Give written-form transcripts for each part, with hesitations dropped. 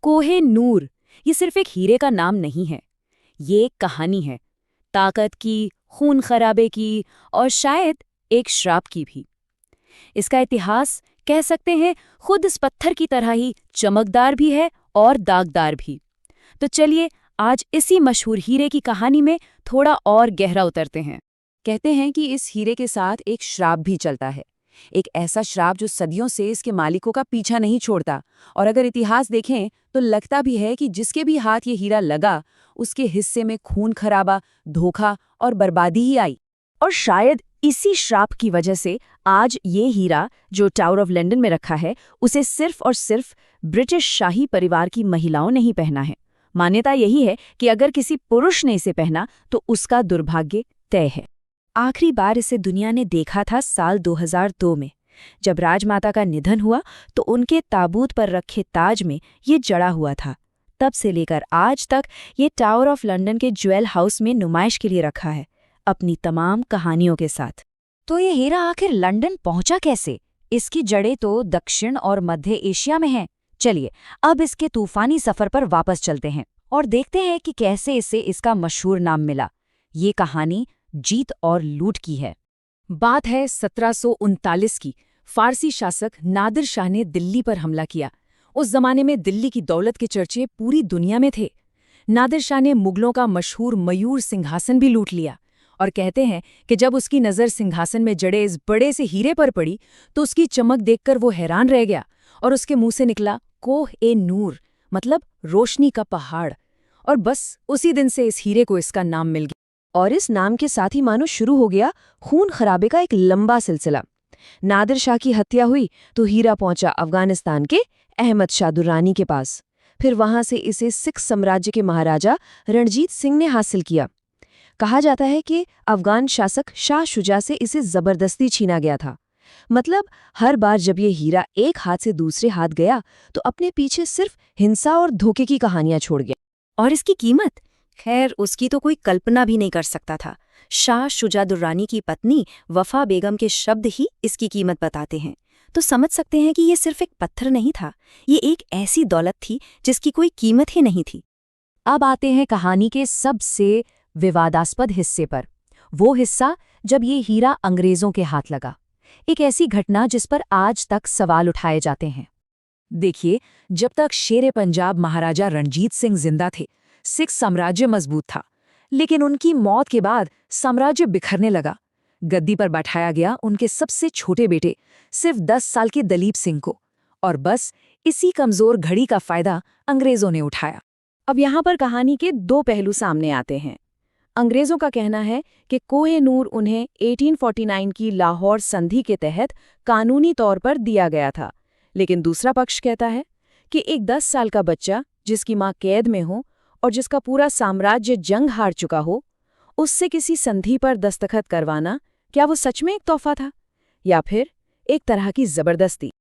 कोहे नूर ये सिर्फ एक हीरे का नाम नहीं है, ये एक कहानी है, ताकत की, खून खराबे की और शायद एक श्राप की भी। इसका इतिहास कह सकते हैं खुद इस पत्थर की तरह ही चमकदार भी है और दागदार भी। तो चलिए आज इसी मशहूर हीरे की कहानी में थोड़ा और गहरा उतरते हैं। कहते हैं कि इस हीरे के साथ एक श्राप भी चलता है, एक ऐसा श्राप जो सदियों से इसके मालिकों का पीछा नहीं छोड़ता। और अगर इतिहास देखें तो लगता भी है कि जिसके भी हाथ ये हीरा लगा उसके हिस्से में खून खराबा, धोखा और बर्बादी ही आई। और शायद इसी श्राप की वजह से आज ये हीरा जो टावर ऑफ लंदन में रखा है उसे सिर्फ और सिर्फ ब्रिटिश शाही परिवार की महिलाओं ने ही पहना है। मान्यता यही है कि अगर किसी पुरुष ने इसे पहना तो उसका दुर्भाग्य तय है। आखिरी बार इसे दुनिया ने देखा था साल 2002 में, जब राजमाता का निधन हुआ तो उनके ताबूत पर रखे ताज में ये जड़ा हुआ था। तब से लेकर आज तक ये टावर ऑफ लंदन के ज्वेल हाउस में नुमाइश के लिए रखा है, अपनी तमाम कहानियों के साथ। तो ये हीरा आखिर लंदन पहुंचा कैसे? इसकी जड़ें तो दक्षिण और मध्य एशिया में हैं। चलिए अब इसके तूफानी सफर पर वापस चलते हैं और देखते हैं कि कैसे इसे इसका मशहूर नाम मिला। ये कहानी जीत और लूट की है। बात है 1739 की। फारसी शासक नादिर शाह ने दिल्ली पर हमला किया। उस जमाने में दिल्ली की दौलत के चर्चे पूरी दुनिया में थे। नादिर शाह ने मुगलों का मशहूर मयूर सिंहासन भी लूट लिया और कहते हैं कि जब उसकी नज़र सिंहासन में जड़े इस बड़े से हीरे पर पड़ी तो उसकी चमक देखकर वो हैरान रह गया और उसके मुंह से निकला कोह-ए-नूर, मतलब रोशनी का पहाड़। और बस उसी दिन से इस हीरे को इसका नाम मिल गया। और इस नाम के साथ ही मानो शुरू हो गया खून खराबे का एक लंबा सिलसिला। नादिर शाह की हत्या हुई तो हीरा पहुंचा अफगानिस्तान के अहमद शाह दुर्रानी के पास। फिर वहां से इसे सिख साम्राज्य के महाराजा रणजीत सिंह ने हासिल किया। कहा जाता है कि अफगान शासक शाह शुजा से इसे जबरदस्ती छीना गया था। मतलब हर बार जब ये हीरा एक हाथ से दूसरे हाथ गया तो अपने पीछे सिर्फ हिंसा और धोखे की कहानियां छोड़ गया। और इसकी कीमत, खैर उसकी तो कोई कल्पना भी नहीं कर सकता था। शाह शुजा दुर्रानी की पत्नी वफा बेगम के शब्द ही इसकी कीमत बताते हैं। तो समझ सकते हैं कि ये सिर्फ एक पत्थर नहीं था, ये एक ऐसी दौलत थी जिसकी कोई कीमत ही नहीं थी। अब आते हैं कहानी के सबसे विवादास्पद हिस्से पर, वो हिस्सा जब ये हीरा अंग्रेजों के हाथ लगा। एक ऐसी घटना जिस पर आज तक सवाल उठाए जाते हैं। देखिए, जब तक शेरे पंजाब महाराजा रणजीत सिंह जिंदा थे सिख साम्राज्य मजबूत था, लेकिन उनकी मौत के बाद साम्राज्य बिखरने लगा। गद्दी पर बैठाया गया उनके सबसे छोटे बेटे, सिर्फ 10 साल के दलीप सिंह को, और बस इसी कमजोर घड़ी का फायदा अंग्रेजों ने उठाया। अब यहाँ पर कहानी के दो पहलू सामने आते हैं। अंग्रेजों का कहना है कि कोह-ए-नूर उन्हें 1849 की लाहौर संधि के तहत कानूनी तौर पर दिया गया था, लेकिन दूसरा पक्ष कहता है कि एक 10 साल का बच्चा जिसकी मां कैद में हो और जिसका पूरा साम्राज्य जंग हार चुका हो, उससे किसी संधि पर दस्तखत करवाना, क्या वो सच में एक तोहफा था या फिर एक तरह की जबरदस्ती?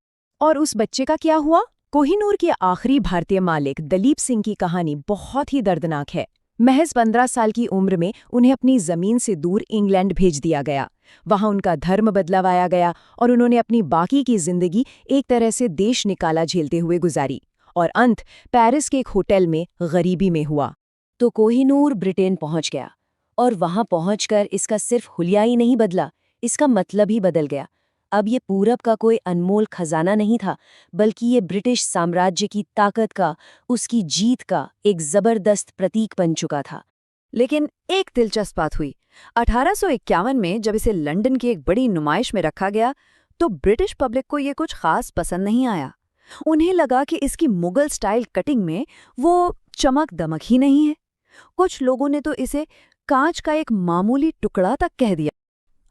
और उस बच्चे का क्या हुआ? कोह-ए-नूर के आखिरी भारतीय मालिक दलीप सिंह की कहानी बहुत ही दर्दनाक है। महज 15 साल की उम्र में उन्हें अपनी जमीन से दूर इंग्लैंड भेज दिया गया। वहां उनका धर्म बदलवाया गया और उन्होंने अपनी बाकी की जिंदगी एक तरह से देश निकाला झेलते हुए गुजारी, और अंत पेरिस के एक होटल में गरीबी में हुआ। तो कोह-ए-नूर ब्रिटेन पहुंच गया, और वहां पहुंचकर इसका सिर्फ हुलिया ही नहीं बदला, इसका मतलब ही बदल गया। अब ये पूरब का कोई अनमोल खजाना नहीं था, बल्कि ये ब्रिटिश साम्राज्य की ताकत का, उसकी जीत का एक जबरदस्त प्रतीक बन चुका था। लेकिन एक दिलचस्प बात हुई। 1851 में जब इसे लंदन की एक बड़ी नुमाइश में रखा गया तो ब्रिटिश पब्लिक को ये कुछ खास पसंद नहीं आया। उन्हें लगा कि इसकी मुगल स्टाइल कटिंग में वो चमक दमक ही नहीं है। कुछ लोगों ने तो इसे कांच का एक मामूली टुकड़ा तक कह दिया।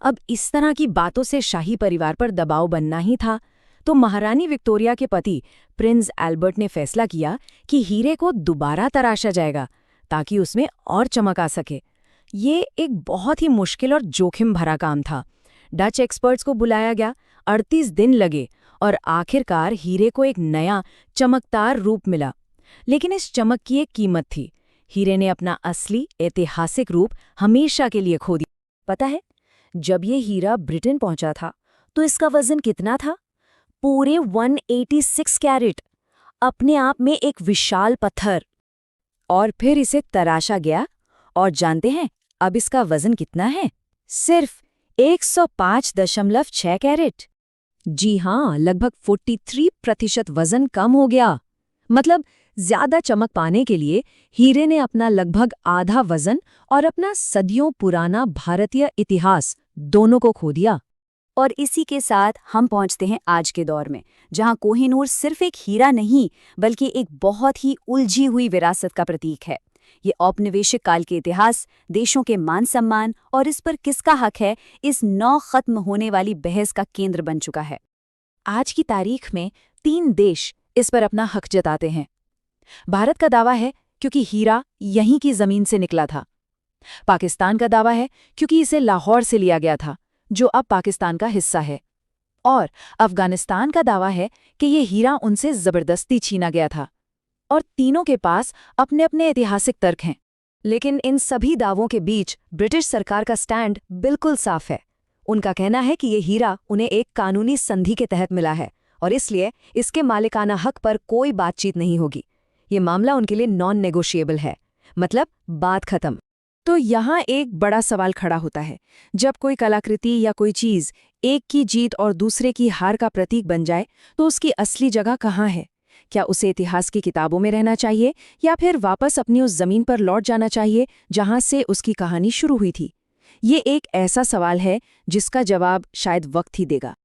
अब इस तरह की बातों से शाही परिवार पर दबाव बनना ही था, तो महारानी विक्टोरिया के पति प्रिंस एल्बर्ट ने फैसला किया कि हीरे को दोबारा तराशा जाएगा ताकि उसमें और चमक आ सके। ये एक बहुत ही मुश्किल और जोखिम भरा काम था। डच एक्सपर्ट्स को बुलाया गया, 38 दिन लगे और आखिरकार हीरे को एक नया चमकदार रूप मिला। लेकिन इस चमक की एक कीमत थी। हीरे ने अपना असली ऐतिहासिक रूप हमेशा के लिए खो दिया। पता है, जब ये हीरा ब्रिटेन पहुंचा था तो इसका वजन कितना था? पूरे 186 कैरेट। अपने आप में एक विशाल पत्थर। और फिर इसे तराशा गया, और जानते हैं अब इसका वजन कितना है? सिर्फ 105.6 कैरेट। जी हाँ, लगभग 43% वजन कम हो गया। मतलब ज्यादा चमक पाने के लिए हीरे ने अपना लगभग आधा वजन और अपना सदियों पुराना भारतीय इतिहास दोनों को खो दिया। और इसी के साथ हम पहुंचते हैं आज के दौर में, जहां कोहिनूर सिर्फ एक हीरा नहीं बल्कि एक बहुत ही उलझी हुई विरासत का प्रतीक है। ये औपनिवेशिक काल के इतिहास, देशों के मान सम्मान और इस पर किसका हक है, इस नौ खत्म होने वाली बहस का केंद्र बन चुका है। आज की तारीख में 3 देश इस पर अपना हक जताते हैं। भारत का दावा है क्योंकि हीरा यहीं की जमीन से निकला था। पाकिस्तान का दावा है क्योंकि इसे लाहौर से लिया गया था, जो अब पाकिस्तान का हिस्सा है। और अफगानिस्तान का दावा है कि ये हीरा उनसे जबरदस्ती छीना गया था। और तीनों के पास अपने अपने ऐतिहासिक तर्क हैं। लेकिन इन सभी दावों के बीच ब्रिटिश सरकार का स्टैंड बिल्कुल साफ है। उनका कहना है कि ये हीरा उन्हें एक कानूनी संधि के तहत मिला है और इसलिए इसके मालिकाना हक पर कोई बातचीत नहीं होगी। ये मामला उनके लिए नॉन नेगोशिएबल है, मतलब बात खत्म। तो यहाँ एक बड़ा सवाल खड़ा होता है, जब कोई कलाकृति या कोई चीज़ एक की जीत और दूसरे की हार का प्रतीक बन जाए तो उसकी असली जगह कहाँ है? क्या उसे इतिहास की किताबों में रहना चाहिए या फिर वापस अपनी उस जमीन पर लौट जाना चाहिए जहां से उसकी कहानी शुरू हुई थी? ये एक ऐसा सवाल है जिसका जवाब शायद वक्त ही देगा।